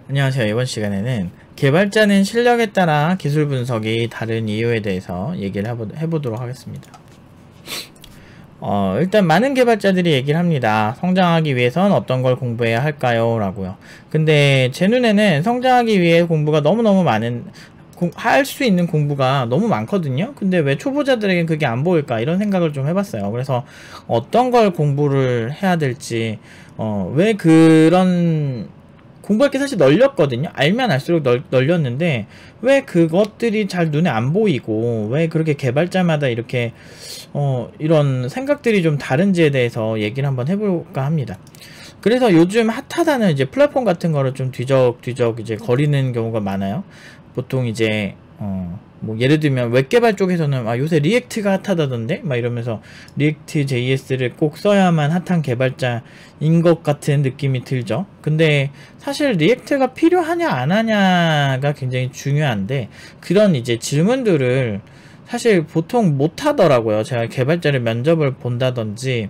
안녕하세요. 이번 시간에는 개발자는 실력에 따라 기술 분석이 다른 이유에 대해서 얘기를 해보도록 하겠습니다. 일단 많은 개발자들이 얘기를 합니다. 성장하기 위해선 어떤 걸 공부해야 할까요? 라고요. 근데 제 눈에는 성장하기 위해 공부가 너무너무 할 수 있는 공부가 너무 많거든요. 근데 왜 초보자들에겐 그게 안 보일까? 이런 생각을 좀 해봤어요. 그래서 어떤 걸 공부를 해야 될지, 왜 그런 공부할 게 사실 널렸거든요. 알면 알수록 널렸는데 왜 그것들이 잘 눈에 안 보이고 왜 그렇게 개발자마다 이렇게 이런 생각들이 좀 다른지에 대해서 얘기를 한번 해볼까 합니다. 그래서 요즘 핫하다는 이제 플랫폼 같은 거를 좀 뒤적 이제 거리는 경우가 많아요. 보통 이제 뭐 예를 들면 웹개발 쪽에서는 요새 리액트가 핫하다던데 막 이러면서 리액트 JS를 꼭 써야만 핫한 개발자인 것 같은 느낌이 들죠. 근데 사실 리액트가 필요하냐 안 하냐가 굉장히 중요한데 그런 이제 질문들을 사실 보통 못 하더라고요. 제가 개발자를 면접을 본다든지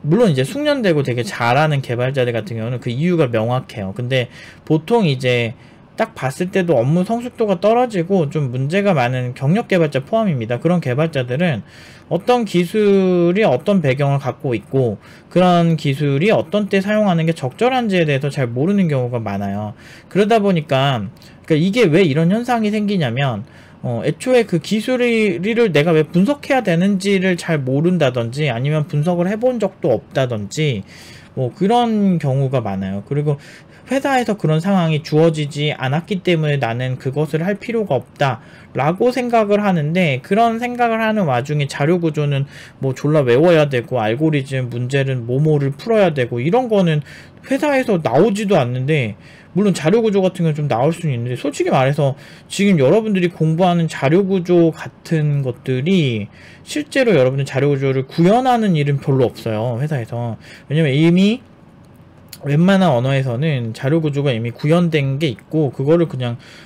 물론 이제 숙련되고 되게 잘하는 개발자들 같은 경우는 그 이유가 명확해요. 근데 보통 이제 딱 봤을 때도 업무 성숙도가 떨어지고 좀 문제가 많은 경력 개발자 포함입니다. 그런 개발자들은 어떤 기술이 어떤 배경을 갖고 있고 그런 기술이 어떤 때 사용하는 게 적절한지에 대해서 잘 모르는 경우가 많아요. 그러다 보니까 이게 왜 이런 현상이 생기냐면 애초에 그 기술을 내가 왜 분석해야 되는지를 잘 모른다든지 아니면 분석을 해본 적도 없다든지 그런 경우가 많아요. 그리고 회사에서 그런 상황이 주어지지 않았기 때문에 나는 그것을 할 필요가 없다 라고 생각을 하는데 그런 생각을 하는 와중에 자료구조는 졸라 외워야 되고 알고리즘 문제는 뭐뭐를 풀어야 되고 이런 거는 회사에서 나오지도 않는데 물론 자료구조 같은 건 좀 나올 수는 있는데 솔직히 말해서 지금 여러분들이 공부하는 자료구조 같은 것들이 실제로 여러분들 자료구조를 구현하는 일은 별로 없어요. 회사에서. 왜냐면 이미 웬만한 언어에서는 자료구조가 이미 구현된 게 있고 그거를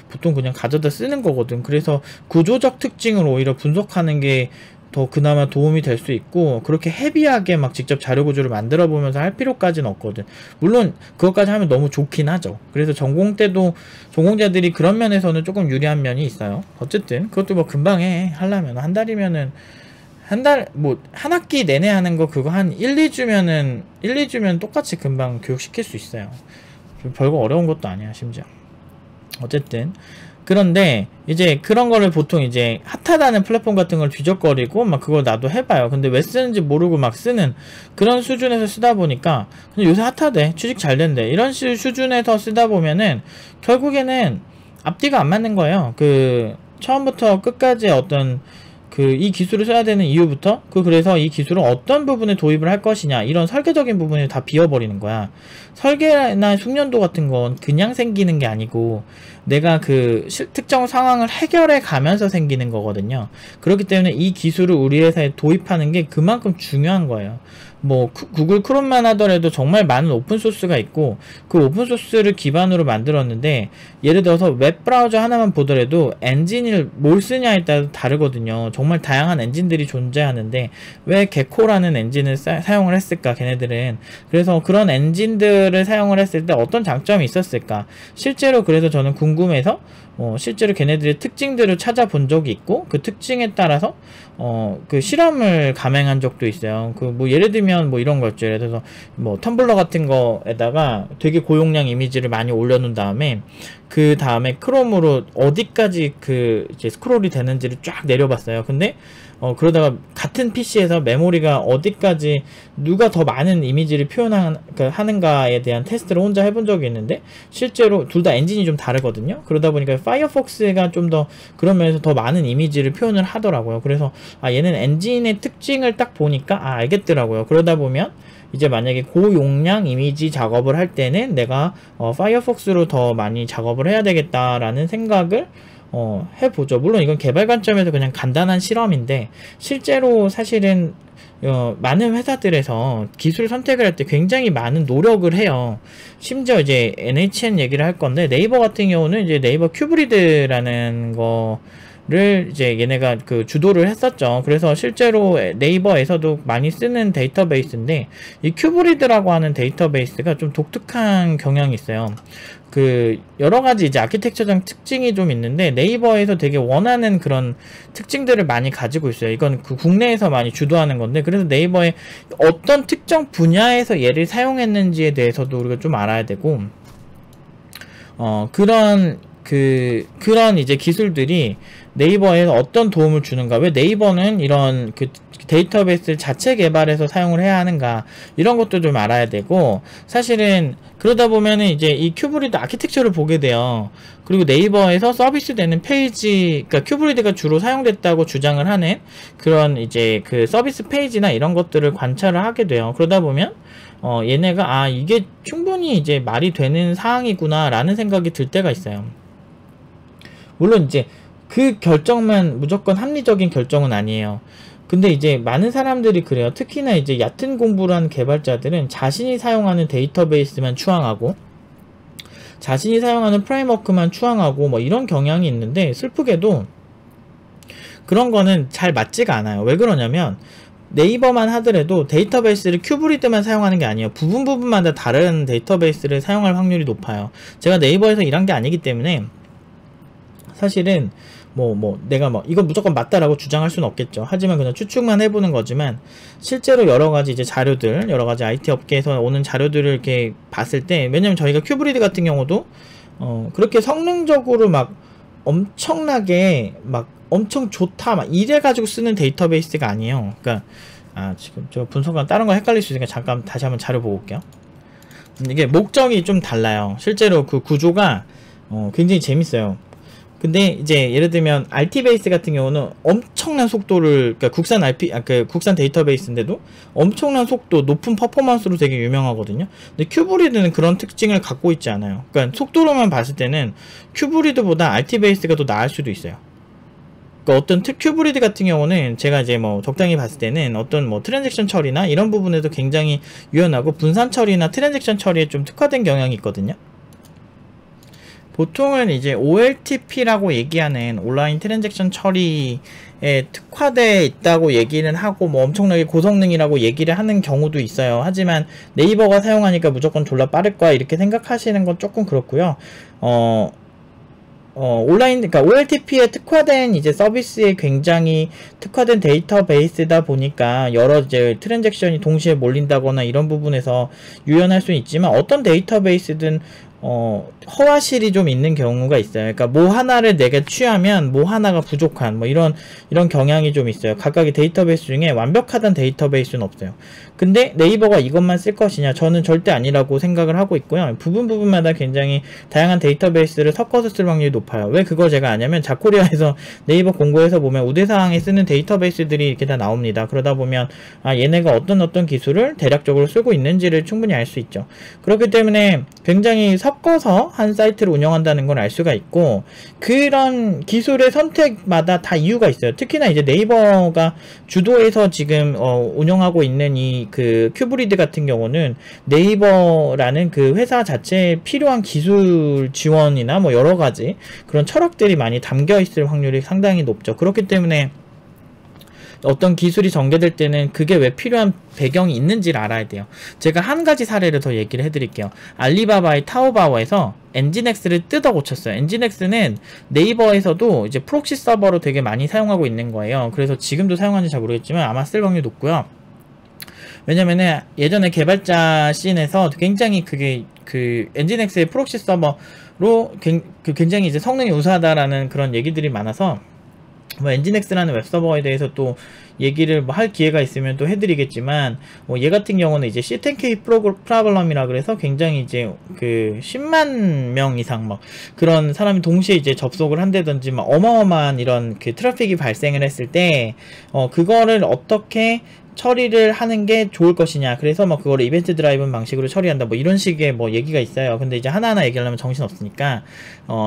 보통 그냥 가져다 쓰는 거거든. 그래서 구조적 특징을 오히려 분석하는 게 더 그나마 도움이 될 수 있고 그렇게 헤비하게 막 직접 자료구조를 만들어 보면서 할 필요까지는 없거든. 물론 그것까지 하면 너무 좋긴 하죠. 그래서 전공 때도 전공자들이 그런 면에서는 조금 유리한 면이 있어요. 어쨌든 그것도 금방 하려면 한 달이면은 한 학기 내내 하는 거 그거 한 1, 2주면 똑같이 금방 교육시킬 수 있어요. 별거 어려운 것도 아니야, 심지어. 어쨌든. 그런데, 이제 그런 거를 보통 이제 핫하다는 플랫폼 같은 걸 뒤적거리고 막 그걸 나도 해봐요. 근데 왜 쓰는지 모르고 막 쓰는 그런 수준에서 쓰다 보니까, 근데 요새 핫하대. 취직 잘 된대. 이런 수준에서 쓰다 보면은, 결국에는 앞뒤가 안 맞는 거예요. 처음부터 끝까지 이 기술을 써야 되는 이유부터 그래서 이 기술은 어떤 부분에 도입을 할 것이냐 이런 설계적인 부분을 다 비워버리는 거야. 설계나 숙련도 같은 건 그냥 생기는 게 아니고 내가 특정 상황을 해결해 가면서 생기는 거거든요. 그렇기 때문에 이 기술을 우리 회사에 도입하는 게 그만큼 중요한 거예요. 구글 크롬만 하더라도 정말 많은 오픈소스가 있고 그 오픈소스를 기반으로 만들었는데 예를 들어서 웹브라우저 하나만 보더라도 엔진을 뭘 쓰냐에 따라 다르거든요. 정말 다양한 엔진들이 존재하는데 왜 게코라는 엔진을 사용을 했을까 걔네들은. 그래서 그런 엔진들을 사용을 했을 때 어떤 장점이 있었을까. 실제로 그래서 저는 궁금해서 실제로 걔네들의 특징들을 찾아본 적이 있고 그 특징에 따라서 실험을 감행한 적도 있어요. 예를 들면 이런 거 있죠. 예를 들어서 텀블러 같은 거에다가 되게 고용량 이미지를 많이 올려놓은 다음에 그 다음에 크롬으로 어디까지 이제 스크롤이 되는지를 쫙 내려봤어요. 근데 그러다가 같은 PC에서 메모리가 어디까지 누가 더 많은 이미지를 하는가에 대한 테스트를 혼자 해본 적이 있는데 실제로 둘 다 엔진이 좀 다르거든요. 그러다 보니까 파이어폭스가 좀 더 그런 면에서 더 많은 이미지를 표현을 하더라고요. 그래서 얘는 엔진의 특징을 딱 보니까 알겠더라고요. 그러다 보면 이제 만약에 고용량 이미지 작업을 할 때는 내가 파이어폭스로 더 많이 작업을 해야 되겠다라는 생각을 해보죠. 물론 이건 개발 관점에서 그냥 간단한 실험인데 실제로 사실은 많은 회사들에서 기술 선택을 할 때 굉장히 많은 노력을 해요. 심지어 이제 NHN 얘기를 할 건데 네이버 같은 경우는 이제 네이버 큐브리드라는 거 를 이제 얘네가 그 주도를 했었죠. 그래서 실제로 네이버에서도 많이 쓰는 데이터베이스인데, 이 큐브리드라고 하는 데이터베이스가 좀 독특한 경향이 있어요. 그 여러 가지 이제 아키텍처적 특징이 좀 있는데, 네이버에서 되게 원하는 그런 특징들을 많이 가지고 있어요. 이건 그 국내에서 많이 주도하는 건데, 그래서 네이버의 어떤 특정 분야에서 얘를 사용했는지에 대해서도 우리가 좀 알아야 되고, 그런 이제 기술들이 네이버에 어떤 도움을 주는가, 왜 네이버는 이런 그 데이터베이스 자체 개발해서 사용을 해야 하는가, 이런 것도 좀 알아야 되고, 사실은 그러다 보면은 이제 이 큐브리드 아키텍처를 보게 돼요. 그리고 네이버에서 서비스되는 페이지, 그러니까 큐브리드가 주로 사용됐다고 주장을 하는 그런 이제 그 서비스 페이지나 이런 것들을 관찰을 하게 돼요. 그러다 보면 얘네가 이게 충분히 이제 말이 되는 사항이구나 라는 생각이 들 때가 있어요. 물론 이제 그 결정만 무조건 합리적인 결정은 아니에요. 근데 이제 많은 사람들이 그래요. 특히나 이제 얕은 공부를 하는 개발자들은 자신이 사용하는 데이터베이스만 추앙하고, 자신이 사용하는 프레임워크만 추앙하고 뭐 이런 경향이 있는데, 슬프게도 그런 거는 잘 맞지가 않아요. 왜 그러냐면, 네이버만 하더라도 데이터베이스를 큐브리드만 사용하는 게 아니에요. 부분마다 다른 데이터베이스를 사용할 확률이 높아요. 제가 네이버에서 일한 게 아니기 때문에 사실은 내가 이건 무조건 맞다라고 주장할 수는 없겠죠. 하지만 그냥 추측만 해보는 거지만, 실제로 여러가지 이제 자료들, 여러가지 IT 업계에서 오는 자료들을 이렇게 봤을 때, 왜냐면 저희가 큐브리드 같은 경우도 그렇게 성능적으로 막 엄청나게 막 엄청 좋다 막 이래가지고 쓰는 데이터베이스가 아니에요. 그러니까 지금 저 분석관 다른 거 헷갈릴 수 있으니까 잠깐 다시 한번 자료 보고 올게요. 이게 목적이 좀 달라요. 실제로 그 구조가 굉장히 재밌어요. 근데 이제 예를 들면 RT베이스 같은 경우는 엄청난 속도를, 그러니까 국산 데이터베이스인데도 엄청난 속도, 높은 퍼포먼스로 되게 유명하거든요. 근데 큐브리드는 그런 특징을 갖고 있지 않아요. 그러니까 속도로만 봤을 때는 큐브리드보다 RT베이스가 더 나을 수도 있어요. 그러니까 어떤 큐브리드 같은 경우는 제가 이제 적당히 봤을 때는 어떤 트랜잭션 처리나 이런 부분에도 굉장히 유연하고, 분산 처리나 트랜잭션 처리에 좀 특화된 경향이 있거든요. 보통은 이제 OLTP라고 얘기하는 온라인 트랜잭션 처리에 특화되어 있다고 얘기는 하고, 엄청나게 고성능이라고 얘기를 하는 경우도 있어요. 하지만 네이버가 사용하니까 무조건 졸라 빠를 거야 이렇게 생각하시는 건 조금 그렇고요. 그러니까 OLTP에 특화된 이제 서비스에 굉장히 특화된 데이터베이스다 보니까 여러 이제 트랜잭션이 동시에 몰린다거나 이런 부분에서 유연할 수는 있지만, 어떤 데이터베이스든 허와실이 좀 있는 경우가 있어요. 그러니까 뭐 하나를 내가 취하면 뭐 하나가 부족한 이런 경향이 좀 있어요. 각각의 데이터베이스 중에 완벽하단 데이터베이스는 없어요. 근데 네이버가 이것만 쓸 것이냐? 저는 절대 아니라고 생각을 하고 있고요. 부분마다 굉장히 다양한 데이터베이스를 섞어서 쓸 확률이 높아요. 왜 그걸 제가 아냐면, 자코리아에서 네이버 공고에서 보면 우대사항에 쓰는 데이터베이스들이 이렇게 다 나옵니다. 그러다 보면 얘네가 어떤 기술을 대략적으로 쓰고 있는지를 충분히 알 수 있죠. 그렇기 때문에 굉장히 섞어서 한 사이트를 운영한다는 걸 알 수가 있고, 그런 기술의 선택마다 다 이유가 있어요. 특히나 이제 네이버가 주도해서 지금 운영하고 있는 이 그 큐브리드 같은 경우는 네이버라는 그 회사 자체에 필요한 기술 지원이나 여러 가지 그런 철학들이 많이 담겨 있을 확률이 상당히 높죠. 그렇기 때문에 어떤 기술이 전개될 때는 그게 왜 필요한 배경이 있는지를 알아야 돼요. 제가 한 가지 사례를 더 얘기를 해드릴게요. 알리바바의 타오바오에서 엔진엑스를 뜯어 고쳤어요. 엔진엑스는 네이버에서도 이제 프록시 서버로 되게 많이 사용하고 있는 거예요. 그래서 지금도 사용하는지 잘 모르겠지만 아마 쓸 확률이 높고요. 왜냐면은 예전에 개발자 씬에서 굉장히 그게 그 엔진엑스의 프록시 서버로 굉장히 이제 성능이 우수하다라는 그런 얘기들이 많아서, 엔진엑스라는 웹서버에 대해서 또 얘기를 할 기회가 있으면 또 해드리겠지만, 얘 같은 경우는 이제 C10K 프로그램이라 그래서 굉장히 이제 그 10만 명 이상 그런 사람이 동시에 이제 접속을 한다든지 어마어마한 이런 그 트래픽이 발생을 했을 때 그거를 어떻게 처리를 하는 게 좋을 것이냐. 그래서 그거를 이벤트 드라이븐 방식으로 처리한다. 이런 식의 얘기가 있어요. 근데 이제 하나하나 얘기하려면 정신 없으니까,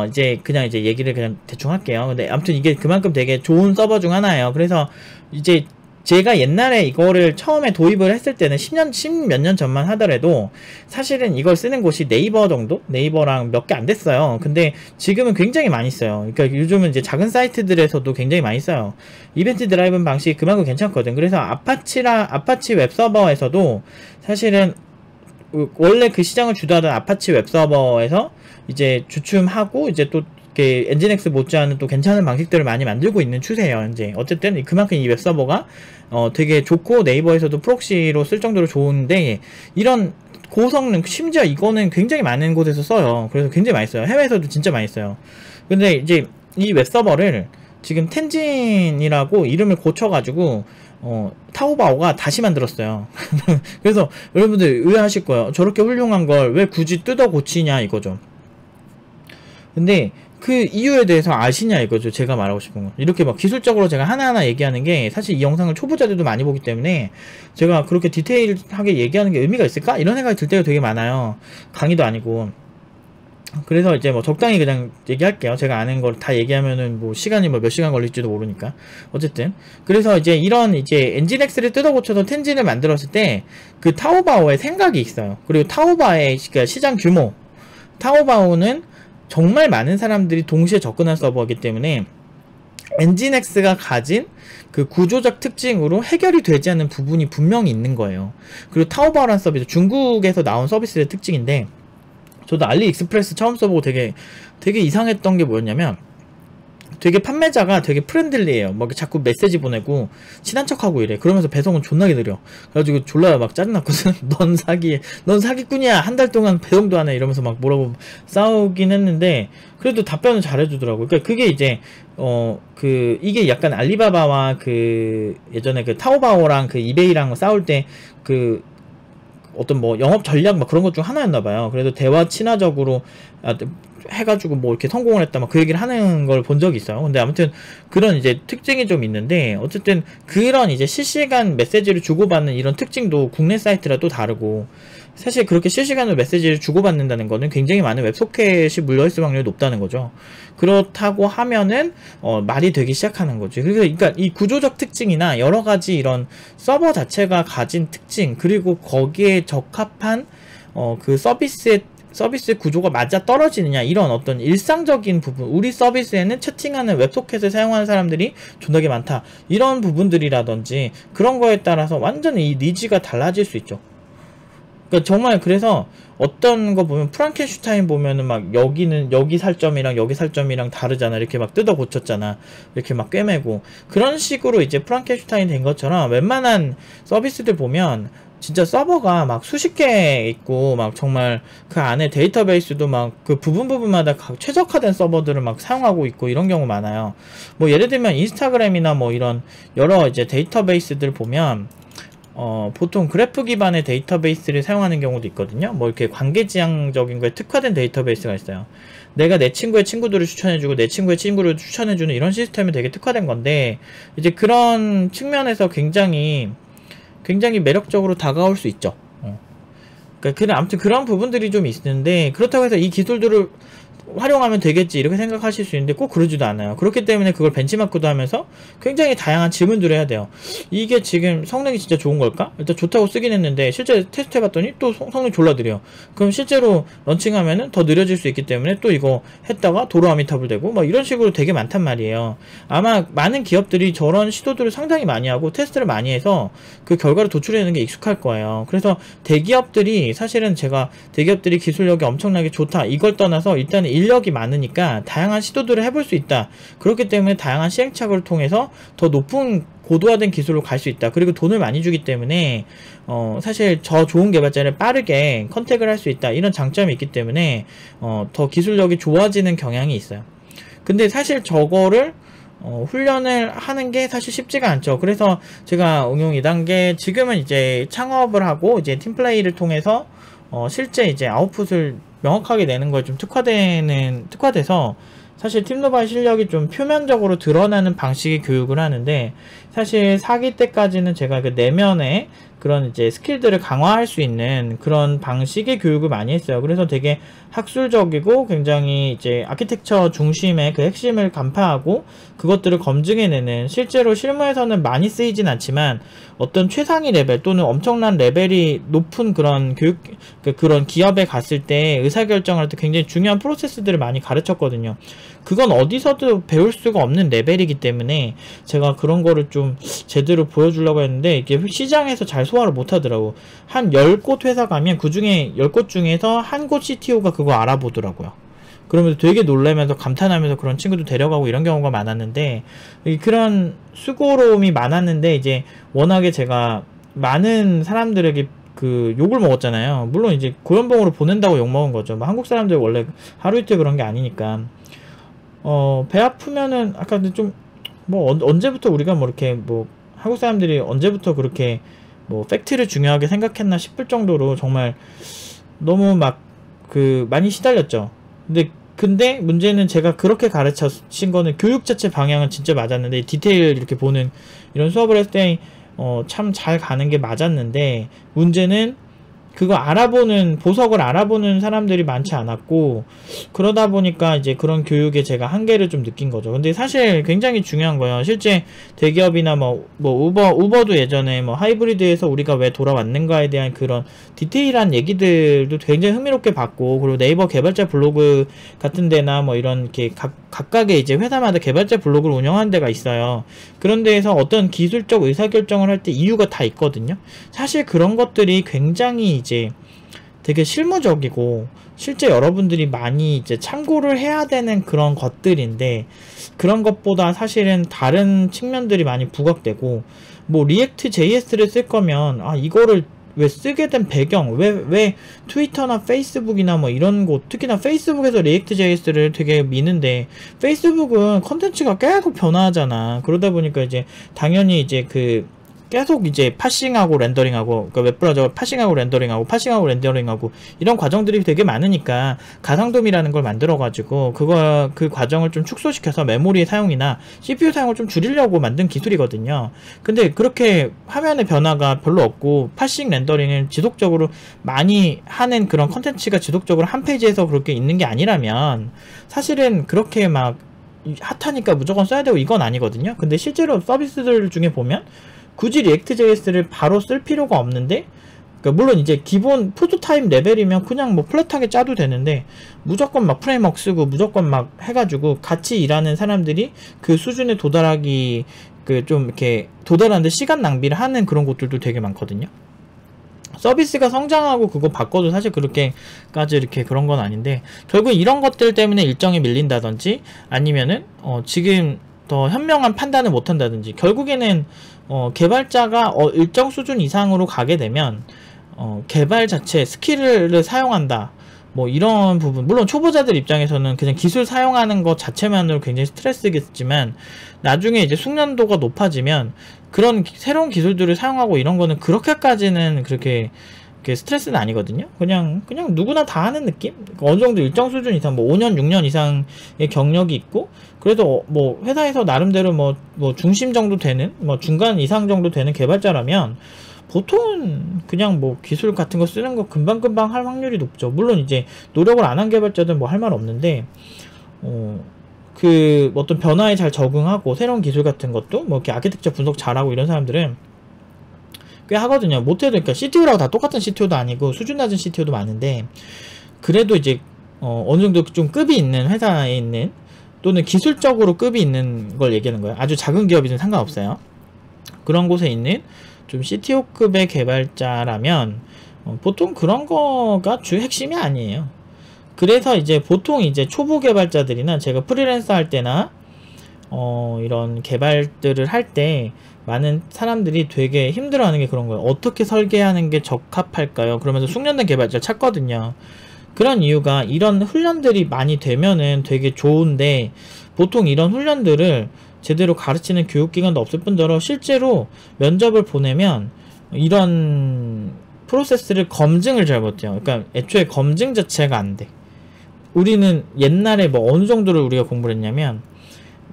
이제 그냥 이제 얘기를 그냥 대충 할게요. 근데 아무튼 이게 그만큼 되게 좋은 서버 중 하나예요. 그래서 이제 제가 옛날에 이거를 처음에 도입을 했을 때는 10몇 년 전만 하더라도 사실은 이걸 쓰는 곳이 네이버 정도? 네이버랑 몇 개 안 됐어요. 근데 지금은 굉장히 많이 써요. 그러니까 요즘은 이제 작은 사이트들에서도 굉장히 많이 써요. 이벤트 드라이븐 방식이 그만큼 괜찮거든. 그래서 아파치 웹서버에서도 사실은 원래 그 시장을 주도하던 아파치 웹서버에서 이제 주춤하고 이제 또 엔진엑스 못지않은 또 괜찮은 방식들을 많이 만들고 있는 추세예요. 이제 어쨌든 그만큼 이 웹서버가 되게 좋고 네이버에서도 프록시로 쓸 정도로 좋은데 이런 고성능, 심지어 이거는 굉장히 많은 곳에서 써요. 그래서 굉장히 많이 써요. 해외에서도 진짜 많이 써요. 근데 이제 이 웹서버를 지금 텐진이라고 이름을 고쳐가지고 타오바오가 다시 만들었어요. 그래서 여러분들 의아하실 거예요. 저렇게 훌륭한 걸 왜 굳이 뜯어 고치냐 이거죠. 근데 그 이유에 대해서 아시냐 이거죠. 제가 말하고 싶은 거. 이렇게 막 기술적으로 제가 하나하나 얘기하는 게 사실 이 영상을 초보자들도 많이 보기 때문에 제가 그렇게 디테일하게 얘기하는 게 의미가 있을까? 이런 생각이 들 때가 되게 많아요. 강의도 아니고. 그래서 이제 뭐 적당히 그냥 얘기할게요. 제가 아는 걸 다 얘기하면은 뭐 시간이 뭐 몇 시간 걸릴지도 모르니까. 어쨌든. 그래서 이제 이런 이제 엔진엑스를 뜯어 고쳐서 텐진을 만들었을 때 그 타오바오의 생각이 있어요. 그리고 타오바오의 그러니까 시장 규모. 타오바오는 정말 많은 사람들이 동시에 접근한 서버이기 때문에 엔진엑스가 가진 그 구조적 특징으로 해결이 되지 않는 부분이 분명히 있는 거예요. 그리고 타오바오라는 서비스, 중국에서 나온 서비스의 특징인데 저도 알리익스프레스 처음 써보고 되게 이상했던 게 뭐였냐면 되게 판매자가 되게 프렌들리해요. 막 자꾸 메시지 보내고 친한 척하고 이래. 그러면서 배송은 존나게 느려. 그래가지고 졸라 막 짜증났거든. 넌 사기꾼이야. 한 달 동안 배송도 안 해. 이러면서 막 뭐라고 싸우긴 했는데 그래도 답변을 잘해주더라고요. 그러니까 그게 이제 이게 약간 알리바바와 그 예전에 그 타오바오랑 그 이베이랑 싸울 때 그 어떤 뭐 영업 전략 막 그런 것 중 하나였나봐요. 그래서 대화 친화적으로 해가지고 뭐 이렇게 성공을 했다 막 그 얘기를 하는 걸 본 적이 있어요. 근데 아무튼 그런 이제 특징이 좀 있는데 어쨌든 그런 이제 실시간 메시지를 주고받는 이런 특징도 국내 사이트라 또 다르고 사실 그렇게 실시간으로 메시지를 주고받는다는 거는 굉장히 많은 웹소켓이 물려있을 확률이 높다는 거죠. 그렇다고 하면은 말이 되기 시작하는 거죠. 그러니까 이 구조적 특징이나 여러 가지 이런 서버 자체가 가진 특징 그리고 거기에 적합한 그 서비스 구조가 맞아 떨어지느냐 이런 어떤 일상적인 부분 우리 서비스에는 채팅하는 웹소켓을 사용하는 사람들이 존나게 많다 이런 부분들이라든지 그런 거에 따라서 완전히 이 니즈가 달라질 수 있죠. 그러니까 정말 그래서 어떤 거 보면 프랑켄슈타인 보면은 막 여기 살점이랑 여기 살점이랑 다르잖아. 이렇게 막 뜯어 고쳤잖아. 이렇게 막 꿰매고 그런 식으로 이제 프랑켄슈타인 된 것처럼 웬만한 서비스들 보면 진짜 서버가 막 수십 개 있고 막 정말 그 안에 데이터베이스도 막 그 부분마다 최적화된 서버들을 막 사용하고 있고 이런 경우 많아요. 뭐 예를 들면 인스타그램이나 뭐 이런 여러 이제 데이터베이스들 보면 보통 그래프 기반의 데이터베이스를 사용하는 경우도 있거든요. 뭐 이렇게 관계지향적인 거에 특화된 데이터베이스가 있어요. 내가 내 친구의 친구들을 추천해주고 내 친구의 친구를 추천해주는 이런 시스템이 되게 특화된 건데 이제 그런 측면에서 굉장히 매력적으로 다가올 수 있죠. 그러니까 아무튼 그런 부분들이 좀 있는데 그렇다고 해서 이 기술들을 활용하면 되겠지 이렇게 생각하실 수 있는데 꼭 그러지도 않아요. 그렇기 때문에 그걸 벤치마크도 하면서 굉장히 다양한 질문들을 해야 돼요. 이게 지금 성능이 진짜 좋은 걸까? 일단 좋다고 쓰긴 했는데 실제 테스트 해봤더니 또 성능이 졸라 느려. 그럼 실제로 런칭하면은 더 느려질 수 있기 때문에 또 이거 했다가 도로 아미타불 되고 막 이런 식으로 되게 많단 말이에요. 아마 많은 기업들이 저런 시도들을 상당히 많이 하고 테스트를 많이 해서 그 결과를 도출해내는 게 익숙할 거예요. 그래서 대기업들이 사실은 제가 대기업들이 기술력이 엄청나게 좋다 이걸 떠나서 일단은 인력이 많으니까 다양한 시도들을 해볼 수 있다. 그렇기 때문에 다양한 시행착오를 통해서 더 높은 고도화된 기술로 갈 수 있다. 그리고 돈을 많이 주기 때문에 사실 저 좋은 개발자를 빠르게 컨택을 할 수 있다. 이런 장점이 있기 때문에 더 기술력이 좋아지는 경향이 있어요. 근데 사실 저거를 훈련을 하는 게 사실 쉽지가 않죠. 그래서 제가 응용 2단계 지금은 이제 창업을 하고 이제 팀플레이를 통해서 실제 이제 아웃풋을 명확하게 내는 거에 좀 특화돼서 사실 팀노바의 실력이 좀 표면적으로 드러나는 방식의 교육을 하는데 사실 4기 때까지는 제가 그 내면의 그런 이제 스킬들을 강화할 수 있는 그런 방식의 교육을 많이 했어요. 그래서 되게 학술적이고 굉장히 이제 아키텍처 중심의 그 핵심을 간파하고 그것들을 검증해내는, 실제로 실무에서는 많이 쓰이진 않지만 어떤 최상위 레벨 또는 엄청난 레벨이 높은 그런 교육, 그런 기업에 갔을 때 의사결정을 할 때 굉장히 중요한 프로세스들을 많이 가르쳤거든요. 그건 어디서도 배울 수가 없는 레벨이기 때문에 제가 그런 거를 좀 제대로 보여주려고 했는데 이게 시장에서 잘 소화를 못 하더라고. 한 10곳 회사 가면 그 중에 10곳 중에서 한 곳 CTO가 그거 알아보더라고요. 그러면서 되게 놀라면서 감탄하면서 그런 친구도 데려가고 이런 경우가 많았는데, 그런 수고로움이 많았는데 이제 워낙에 제가 많은 사람들에게 그 욕을 먹었잖아요. 물론 이제 고연봉으로 보낸다고 욕 먹은 거죠. 뭐 한국 사람들 원래 하루 이틀 그런 게 아니니까. 배 아프면은 아까 좀 뭐 언제부터 우리가 뭐 이렇게 뭐 한국 사람들이 언제부터 그렇게 뭐 팩트를 중요하게 생각했나 싶을 정도로 정말 너무 막 많이 시달렸죠. 근데 문제는 제가 그렇게 가르친 거는 교육 자체 방향은 진짜 맞았는데, 디테일 이렇게 보는 이런 수업을 했을 때 참 잘 가는 게 맞았는데, 문제는 그거 보석을 알아보는 사람들이 많지 않았고, 그러다 보니까 이제 그런 교육에 제가 한계를 좀 느낀 거죠. 근데 사실 굉장히 중요한 거예요. 실제 대기업이나 우버도 예전에 하이브리드에서 우리가 왜 돌아왔는가에 대한 그런 디테일한 얘기들도 굉장히 흥미롭게 봤고, 그리고 네이버 개발자 블로그 같은 데나 이런 이렇게 각각의 이제 회사마다 개발자 블로그를 운영하는 데가 있어요. 그런 데에서 어떤 기술적 의사결정을 할 때 이유가 다 있거든요. 사실 그런 것들이 굉장히 이제 되게 실무적이고 실제 여러분들이 많이 이제 참고를 해야 되는 그런 것들인데, 그런 것보다 사실은 다른 측면들이 많이 부각되고, 리액트 JS를 쓸 거면 이거를 왜 쓰게 된 배경, 왜 트위터나 페이스북이나 이런 곳, 특히나 페이스북에서 리액트 JS를 되게 미는데, 페이스북은 컨텐츠가 계속 변화하잖아. 그러다 보니까 이제 당연히 이제 계속 이제 파싱하고 렌더링하고, 그러니까 웹브라우저가 파싱하고 렌더링하고 이런 과정들이 되게 많으니까 가상돔이라는 걸 만들어가지고 그 과정을 좀 축소시켜서 메모리 사용이나 CPU 사용을 좀 줄이려고 만든 기술이거든요. 근데 그렇게 화면의 변화가 별로 없고 파싱 렌더링을 지속적으로 많이 하는 그런 컨텐츠가 지속적으로 한 페이지에서 그렇게 있는 게 아니라면 사실은 그렇게 막 핫하니까 무조건 써야 되고 이건 아니거든요. 근데 실제로 서비스들 중에 보면 굳이 리액트 JS를 바로 쓸 필요가 없는데, 그러니까 물론 이제 기본 프로토타입 레벨이면 그냥 플랫하게 짜도 되는데, 무조건 막 프레임워크 쓰고 무조건 막 해가지고 같이 일하는 사람들이 그 수준에 도달하기 좀 이렇게 도달하는데 시간 낭비를 하는 그런 곳들도 되게 많거든요. 서비스가 성장하고 그거 바꿔도 사실 그렇게까지 이렇게 그런 건 아닌데, 결국 이런 것들 때문에 일정이 밀린다든지 아니면은 지금 더 현명한 판단을 못한다든지, 결국에는 개발자가 일정 수준 이상으로 가게 되면 개발 자체 스킬을 사용한다 이런 부분, 물론 초보자들 입장에서는 그냥 기술 사용하는 것 자체만으로 굉장히 스트레스겠지만, 나중에 이제 숙련도가 높아지면 그런 새로운 기술들을 사용하고 이런 거는 그렇게까지는 그렇게 스트레스는 아니거든요. 그냥 누구나 다 하는 느낌? 어느 정도 일정 수준 이상 5년 6년 이상의 경력이 있고, 그래도 회사에서 나름대로 중심 정도 되는 중간 이상 정도 되는 개발자라면 보통은 그냥 기술 같은 거 쓰는 거 금방금방 할 확률이 높죠. 물론 이제 노력을 안 한 개발자들은 할 말 없는데, 어떤 변화에 잘 적응하고 새로운 기술 같은 것도 이렇게 아키텍처 분석 잘하고 이런 사람들은 꽤 하거든요. 못해도, 그러니까 CTO라고 다 똑같은 CTO도 아니고 수준 낮은 CTO도 많은데, 그래도 이제 어느 정도 좀 급이 있는 회사에 있는, 또는 기술적으로 급이 있는 걸 얘기하는 거예요. 아주 작은 기업이든 상관없어요. 그런 곳에 있는 좀 CTO급의 개발자라면 보통 그런 거가 주 핵심이 아니에요. 그래서 이제 보통 이제 초보 개발자들이나 제가 프리랜서 할 때나 이런 개발들을 할 때 많은 사람들이 되게 힘들어하는 게 그런 거예요. 어떻게 설계하는 게 적합할까요? 그러면서 숙련된 개발자를 찾거든요. 그런 이유가, 이런 훈련들이 많이 되면은 되게 좋은데, 보통 이런 훈련들을 제대로 가르치는 교육기관도 없을 뿐더러 실제로 면접을 보내면 이런 프로세스를 검증을 잘 못해요. 그러니까 애초에 검증 자체가 안 돼. 우리는 옛날에 어느 정도를 우리가 공부를 했냐면,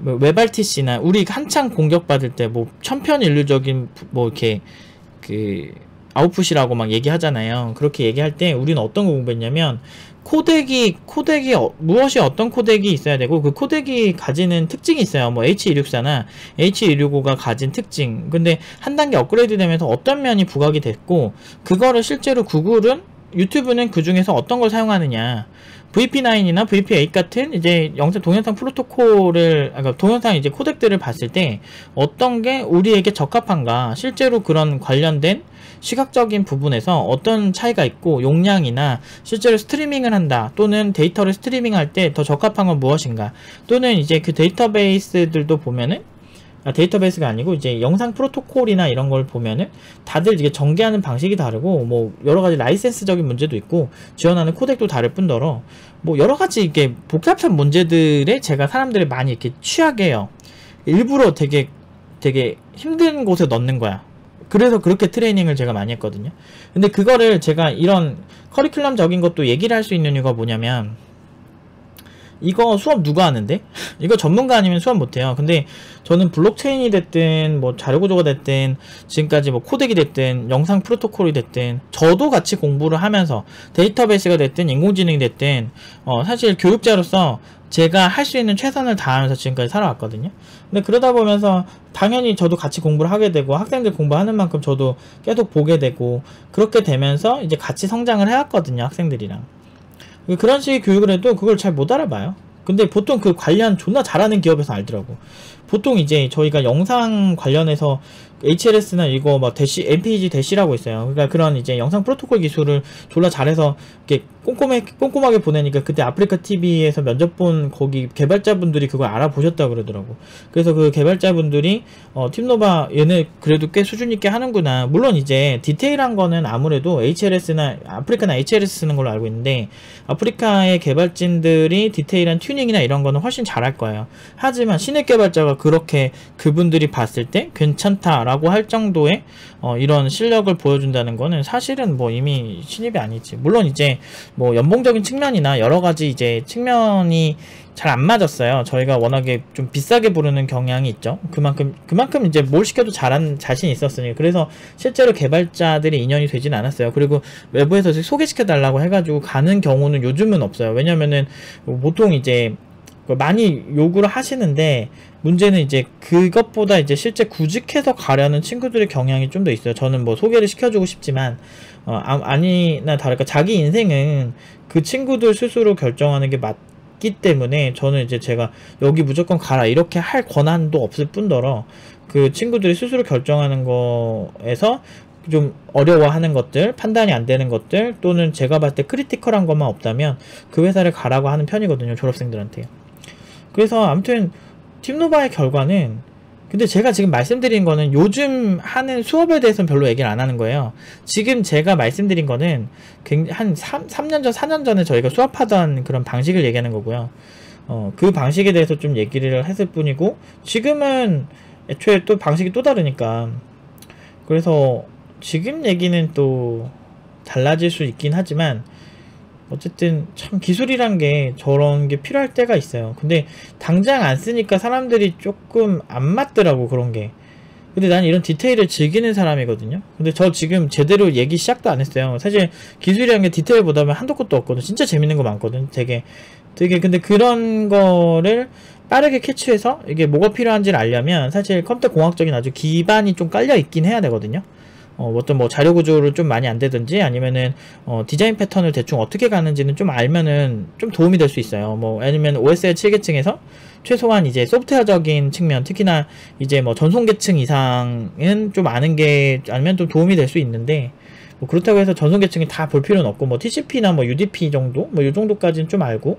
웹RTC나 우리 한창 공격받을 때 천편일률적인 이렇게 아웃풋이라고 막 얘기하잖아요. 그렇게 얘기할 때 우리는 어떤 거 공부했냐면 코덱이 무엇이 어떤 코덱이 있어야 되고 그 코덱이 가지는 특징이 있어요. 뭐 H264나 H265가 가진 특징. 근데 한 단계 업그레이드 되면서 어떤 면이 부각이 됐고 그거를 실제로 유튜브는 그 중에서 어떤 걸 사용하느냐. VP9이나 VP8 같은 이제 동영상 프로토콜을, 그러니까 동영상 이제 코덱들을 봤을 때 어떤 게 우리에게 적합한가, 실제로 그런 관련된 시각적인 부분에서 어떤 차이가 있고 용량이나 실제로 스트리밍을 한다 또는 데이터를 스트리밍할 때 더 적합한 건 무엇인가, 또는 이제 그 데이터베이스들도 보면은 데이터베이스가 아니고 이제 영상 프로토콜이나 이런 걸 보면은 다들 이게 전개하는 방식이 다르고 뭐 여러가지 라이센스적인 문제도 있고 지원하는 코덱도 다를 뿐더러 뭐 여러가지 이게 복잡한 문제들에 제가 사람들을 많이 이렇게 취하게 해요. 일부러 되게 힘든 곳에 넣는 거야. 그래서 그렇게 트레이닝을 제가 많이 했거든요. 근데 그거를 제가 이런 커리큘럼적인 것도 얘기를 할 수 있는 이유가 뭐냐면, 이거 수업 누가 하는데? 이거 전문가 아니면 수업 못해요. 근데 저는 블록체인이 됐든 뭐 자료구조가 됐든 지금까지 뭐 코덱이 됐든 영상 프로토콜이 됐든 저도 같이 공부를 하면서 데이터베이스가 됐든 인공지능이 됐든 사실 교육자로서 제가 할 수 있는 최선을 다하면서 지금까지 살아왔거든요. 근데 그러다 보면서 당연히 저도 같이 공부를 하게 되고 학생들 공부하는 만큼 저도 계속 보게 되고 그렇게 되면서 이제 같이 성장을 해왔거든요, 학생들이랑. 그런 식의 교육을 해도 그걸 잘 못 알아봐요. 근데 보통 그 관련 존나 잘하는 기업에서 알더라고. 보통 이제 저희가 영상 관련해서 HLS나 이거 막 MPEG 대시라고 있어요. 그러니까 그런 이제 영상 프로토콜 기술을 졸라 잘해서 이렇게 꼼꼼하게 보내니까 그때 아프리카 TV에서 면접 본 거기 개발자분들이 그걸 알아보셨다고 그러더라고. 그래서 그 개발자분들이 팀노바 얘네 그래도 꽤 수준 있게 하는구나. 물론 이제 디테일한 거는 아무래도 HLS나 아프리카나 HLS 쓰는 걸로 알고 있는데 아프리카의 개발진들이 디테일한 튜닝이나 이런 거는 훨씬 잘할 거예요. 하지만 신입 개발자가 그렇게 그분들이 봤을 때 괜찮다라고 할 정도의 이런 실력을 보여준다는 거는 사실은 뭐 이미 신입이 아니지. 물론 이제 뭐 연봉적인 측면이나 여러가지 이제 측면이 잘 안 맞았어요. 저희가 워낙에 좀 비싸게 부르는 경향이 있죠. 그만큼 이제 뭘 시켜도 잘한 자신이 있었으니. 그래서 실제로 개발자들이 인연이 되진 않았어요. 그리고 외부에서 소개시켜 달라고 해가지고 가는 경우는 요즘은 없어요. 왜냐면은 보통 이제 많이 요구를 하시는데 문제는 이제 그것보다 이제 실제 구직해서 가려는 친구들의 경향이 좀 더 있어요. 저는 뭐 소개를 시켜주고 싶지만 아니나 다를까 자기 인생은 그 친구들 스스로 결정하는 게 맞기 때문에 저는 이제 제가 여기 무조건 가라 이렇게 할 권한도 없을 뿐더러 그 친구들이 스스로 결정하는 거에서 좀 어려워하는 것들, 판단이 안 되는 것들, 또는 제가 봤을 때 크리티컬한 것만 없다면 그 회사를 가라고 하는 편이거든요, 졸업생들한테. 그래서 아무튼 팀노바의 결과는, 근데 제가 지금 말씀드린 거는 요즘 하는 수업에 대해서는 별로 얘기를 안 하는 거예요. 지금 제가 말씀드린 거는 한 3년 전, 4년 전에 저희가 수업하던 그런 방식을 얘기하는 거고요. 그 방식에 대해서 좀 얘기를 했을 뿐이고, 지금은 애초에 또 방식이 또 다르니까. 그래서 지금 얘기는 또 달라질 수 있긴 하지만 어쨌든 참 기술이란 게 저런 게 필요할 때가 있어요. 근데 당장 안 쓰니까 사람들이 조금 안 맞더라고, 그런 게. 근데 난 이런 디테일을 즐기는 사람이거든요. 근데 저 지금 제대로 얘기 시작도 안 했어요. 사실 기술이란 게 디테일보다는 한도 끝도 없거든. 진짜 재밌는 거 많거든. 되게 근데 그런 거를 빠르게 캐치해서 이게 뭐가 필요한지를 알려면 사실 컴퓨터 공학적인 아주 기반이 좀 깔려 있긴 해야 되거든요. 어떤 뭐 자료 구조를 좀 많이 안 되든지 아니면은 디자인 패턴을 대충 어떻게 가는지는 좀 알면은 좀 도움이 될 수 있어요. 뭐 아니면 OSL 7계층에서 최소한 이제 소프트웨어적인 측면, 특히나 이제 뭐 전송계층 이상은 좀 아는 게 아니면 좀 도움이 될 수 있는데, 뭐 그렇다고 해서 전송계층이 다 볼 필요는 없고 뭐 TCP나 뭐 UDP 정도, 뭐 요 정도까지는 좀 알고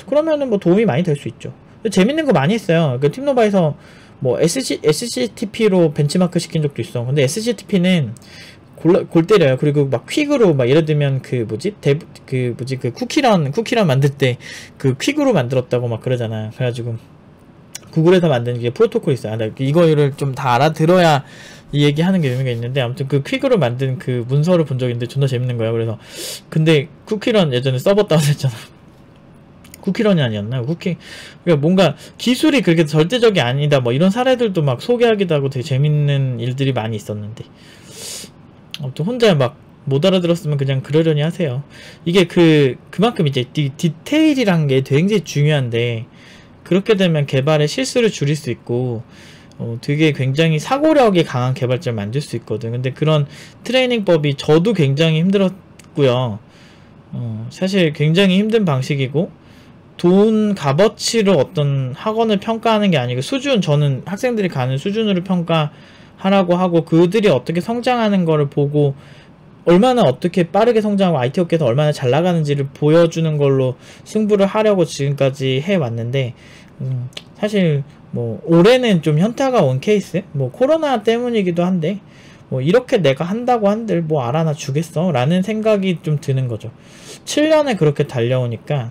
그러면은 뭐 도움이 많이 될 수 있죠. 재밌는 거 많이 했어요. 그 팀노바에서 뭐 SCTP로 벤치마크 시킨 적도 있어. 근데 SCTP는 골 때려요. 그리고 막 퀵으로 막 예를 들면 그 쿠키런 만들 때 그 퀵으로 만들었다고 막 그러잖아. 그래가지고 구글에서 만든 게 프로토콜 있어요. 이거를 좀 다 알아들어야 이 얘기 하는 게 의미가 있는데, 아무튼 그 퀵으로 만든 그 문서를 본 적이 있는데 존나 재밌는 거야. 그래서 근데 쿠키런 예전에 서버 다운했잖아. 쿠키런이 아니었나? 그러니까 뭔가 기술이 그렇게 절대적이 아니다 뭐 이런 사례들도 막 소개하기도 하고 되게 재밌는 일들이 많이 있었는데, 또 혼자 막 못 알아들었으면 그냥 그러려니 하세요. 이게 그만큼 이제 디테일이란 게 굉장히 중요한데, 그렇게 되면 개발의 실수를 줄일 수 있고, 되게 굉장히 사고력이 강한 개발자를 만들 수 있거든. 근데 그런 트레이닝법이 저도 굉장히 힘들었고요. 사실 굉장히 힘든 방식이고, 돈 값어치로 어떤 학원을 평가하는 게 아니고 저는 학생들이 가는 수준으로 평가하라고 하고, 그들이 어떻게 성장하는 거를 보고 얼마나 어떻게 빠르게 성장하고 IT 업계에서 얼마나 잘 나가는지를 보여주는 걸로 승부를 하려고 지금까지 해왔는데, 사실 뭐 올해는 좀 현타가 온 케이스, 뭐 코로나 때문이기도 한데, 뭐 이렇게 내가 한다고 한들 뭐 알아나 주겠어 라는 생각이 좀 드는 거죠. 7년을 그렇게 달려오니까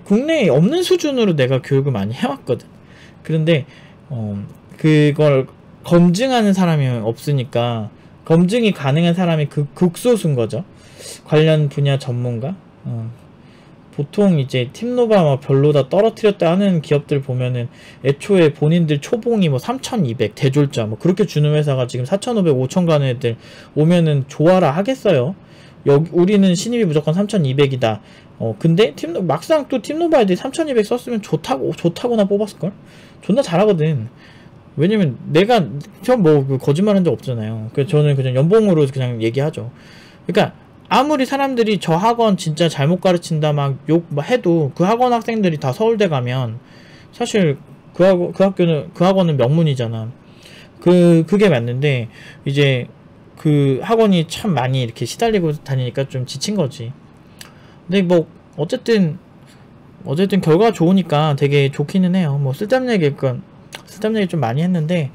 국내에 없는 수준으로 내가 교육을 많이 해왔거든. 그런데 그걸 검증하는 사람이 없으니까, 검증이 가능한 사람이 극소수인 거죠. 관련 분야 전문가. 보통 이제 팀노바 막 별로다 떨어뜨렸다 하는 기업들 보면은 애초에 본인들 초봉이 뭐 3,200 대졸자 뭐 그렇게 주는 회사가 지금 4,500, 5,000 가는 애들 오면은 좋아라 하겠어요. 우리는 신입이 무조건 3,200이다. 근데 막상 또 팀노바 애들이 3,200 썼으면 좋다고나 뽑았을걸? 존나 잘하거든. 왜냐면 뭐 거짓말한 적 없잖아요. 그래서 저는 그냥 연봉으로 그냥 얘기하죠. 그러니까 아무리 사람들이 저 학원 진짜 잘못 가르친다 막 욕 해도, 그 학원 학생들이 다 서울대 가면 사실 그 학원은 명문이잖아. 그게 맞는데, 이제 그 학원이 참 많이 이렇게 시달리고 다니니까 좀 지친 거지. 근데 뭐 어쨌든 결과가 좋으니까 되게 좋기는 해요. 뭐 쓸데없는 얘기 좀 많이 했는데,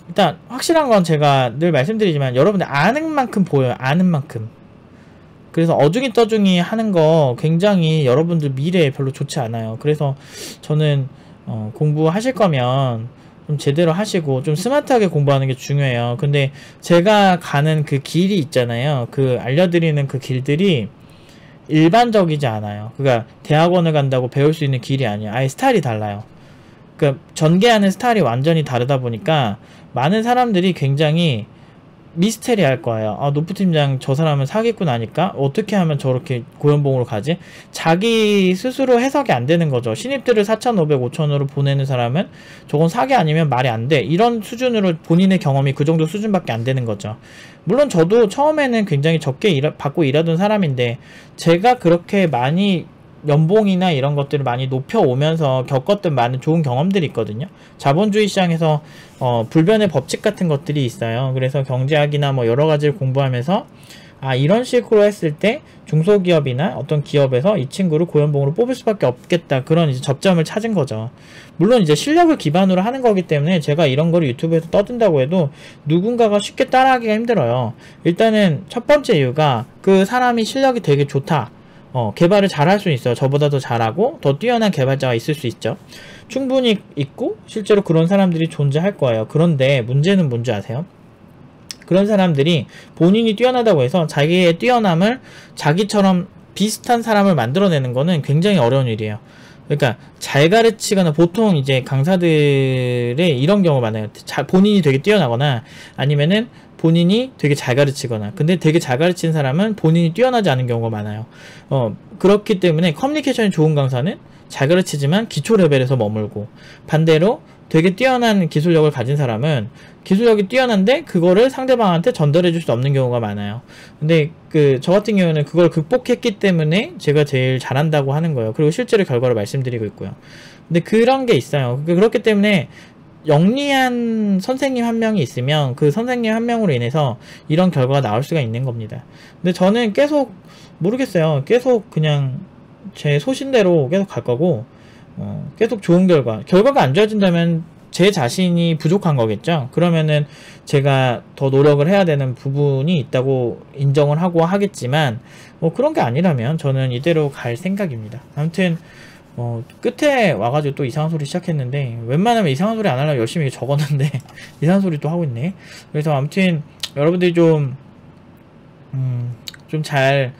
일단 확실한 건 제가 늘 말씀드리지만 여러분들 아는 만큼 보여요. 아는 만큼. 그래서 어중이 떠중이 하는 거 굉장히 여러분들 미래에 별로 좋지 않아요. 그래서 저는 공부하실 거면 좀 제대로 하시고 좀 스마트하게 공부하는 게 중요해요. 근데 제가 가는 그 길이 있잖아요. 알려드리는 그 길들이 일반적이지 않아요. 그러니까 대학원을 간다고 배울 수 있는 길이 아니에요. 아예 스타일이 달라요. 그러니까 전개하는 스타일이 완전히 다르다 보니까 많은 사람들이 굉장히 미스테리 할 거예요. 노프 팀장 저 사람은 사기꾼 아닐까? 어떻게 하면 저렇게 고연봉으로 가지? 자기 스스로 해석이 안 되는 거죠. 신입들을 4,500, 5,000으로 보내는 사람은 저건 사기 아니면 말이 안 돼. 이런 수준으로 본인의 경험이 그 정도 수준밖에 안 되는 거죠. 물론 저도 처음에는 굉장히 적게 받고 일하던 사람인데, 제가 그렇게 많이 연봉이나 이런 것들을 많이 높여오면서 겪었던 많은 좋은 경험들이 있거든요. 자본주의 시장에서 불변의 법칙 같은 것들이 있어요. 그래서 경제학이나 뭐 여러 가지를 공부하면서 이런 식으로 했을 때 중소기업이나 어떤 기업에서 이 친구를 고연봉으로 뽑을 수밖에 없겠다, 그런 이제 접점을 찾은 거죠. 물론 이제 실력을 기반으로 하는 거기 때문에 제가 이런 거를 유튜브에서 떠든다고 해도 누군가가 쉽게 따라하기가 힘들어요. 일단은 첫 번째 이유가 그 사람이 실력이 되게 좋다, 개발을 잘 할 수 있어요. 저보다 더 잘하고 더 뛰어난 개발자가 있을 수 있죠. 충분히 있고 실제로 그런 사람들이 존재할 거예요. 그런데 문제는 뭔지 아세요? 그런 사람들이 본인이 뛰어나다고 해서 자기의 뛰어남을 자기처럼 비슷한 사람을 만들어내는 거는 굉장히 어려운 일이에요. 그러니까 잘 가르치거나, 보통 이제 강사들의 이런 경우가 많아요. 본인이 되게 뛰어나거나 아니면은 본인이 되게 잘 가르치거나, 근데 되게 잘 가르치는 사람은 본인이 뛰어나지 않은 경우가 많아요. 그렇기 때문에 커뮤니케이션이 좋은 강사는 잘 가르치지만 기초 레벨에서 머물고, 반대로 되게 뛰어난 기술력을 가진 사람은 기술력이 뛰어난데 그거를 상대방한테 전달해 줄 수 없는 경우가 많아요. 근데 저 같은 경우는 그걸 극복했기 때문에 제가 제일 잘한다고 하는 거예요. 그리고 실제로 결과를 말씀드리고 있고요. 근데 그런 게 있어요. 그렇기 때문에 영리한 선생님 한 명이 있으면 그 선생님 한 명으로 인해서 이런 결과가 나올 수가 있는 겁니다. 근데 저는 계속 모르겠어요. 계속 그냥 제 소신대로 계속 갈 거고, 계속 좋은 결과가 안 좋아진다면 제 자신이 부족한 거겠죠. 그러면은 제가 더 노력을 해야 되는 부분이 있다고 인정을 하고 하겠지만, 그런 게 아니라면 저는 이대로 갈 생각입니다. 아무튼 끝에 와가지고 또 이상한 소리 시작했는데, 웬만하면 이상한 소리 안 하려고 열심히 적었는데 이상한 소리 또 하고 있네. 그래서 아무튼 여러분들이 좀 잘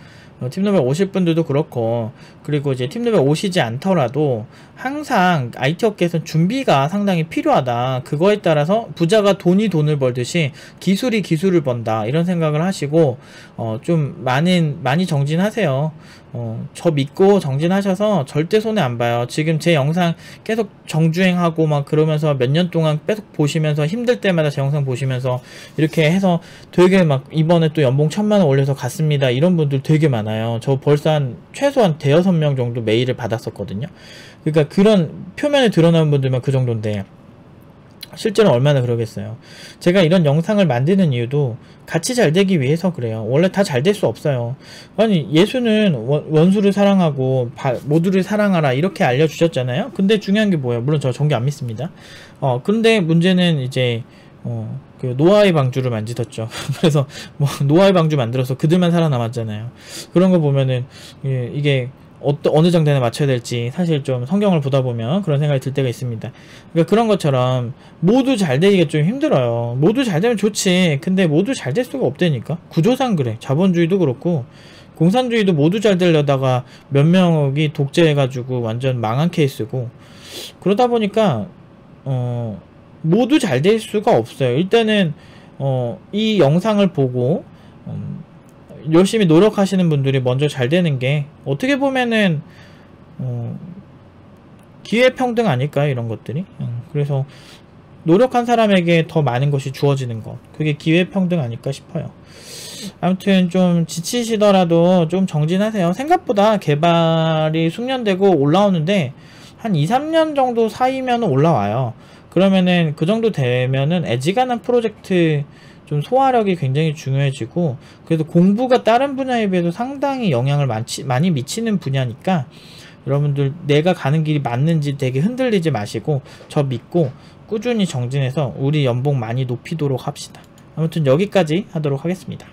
팀노벨 오실 분들도 그렇고, 그리고 이제 팀노벨 오시지 않더라도 항상 IT 업계에서는 준비가 상당히 필요하다. 그거에 따라서 부자가 돈을 벌듯이 기술이 기술을 번다. 이런 생각을 하시고, 좀 많이 정진하세요. 저 믿고 정진하셔서 절대 손해 안 봐요. 지금 제 영상 계속 정주행하고 막 그러면서 몇 년 동안 계속 보시면서 힘들 때마다 제 영상 보시면서 이렇게 해서 되게 막 이번에 또 연봉 1000만 원 올려서 갔습니다. 이런 분들 되게 많아요. 저 벌써 최소한 대여섯 명 정도 메일을 받았었거든요. 그러니까 그런 표면에 드러나는 분들만 그 정도인데 실제로 얼마나 그러겠어요. 제가 이런 영상을 만드는 이유도 같이 잘 되기 위해서 그래요. 원래 다 잘 될 수 없어요. 아니 예수는 원수를 사랑하고 모두를 사랑하라 이렇게 알려주셨잖아요. 근데 중요한 게 뭐예요? 물론 저 종교 안 믿습니다. 근데 문제는 이제 그 노아의 방주를 만지셨죠. 그래서 뭐 노아의 방주 만들어서 그들만 살아남았잖아요. 그런 거 보면은 이게 어느 장단에 맞춰야 될지 사실 좀 성경을 보다 보면 그런 생각이 들 때가 있습니다. 그러니까 그런 것처럼 모두 잘 되기가 좀 힘들어요. 모두 잘 되면 좋지. 근데 모두 잘 될 수가 없다니까. 구조상 그래. 자본주의도 그렇고 공산주의도 모두 잘 되려다가 몇 명이 독재해가지고 완전 망한 케이스고, 그러다 보니까 모두 잘 될 수가 없어요. 일단은 이 영상을 보고 열심히 노력하시는 분들이 먼저 잘 되는 게 어떻게 보면은 기회평등 아닐까요? 이런 것들이. 그래서 노력한 사람에게 더 많은 것이 주어지는 것, 그게 기회평등 아닐까 싶어요. 아무튼 좀 지치시더라도 좀 정진하세요. 생각보다 개발이 숙련되고 올라오는데 한 2-3년 정도 사이면 올라와요. 그러면은 그 정도 되면은 애지간한 프로젝트 좀 소화력이 굉장히 중요해지고, 그래도 공부가 다른 분야에 비해서 상당히 영향을 많이 미치는 분야니까 여러분들 내가 가는 길이 맞는지 되게 흔들리지 마시고 저 믿고 꾸준히 정진해서 우리 연봉 많이 높이도록 합시다. 아무튼 여기까지 하도록 하겠습니다.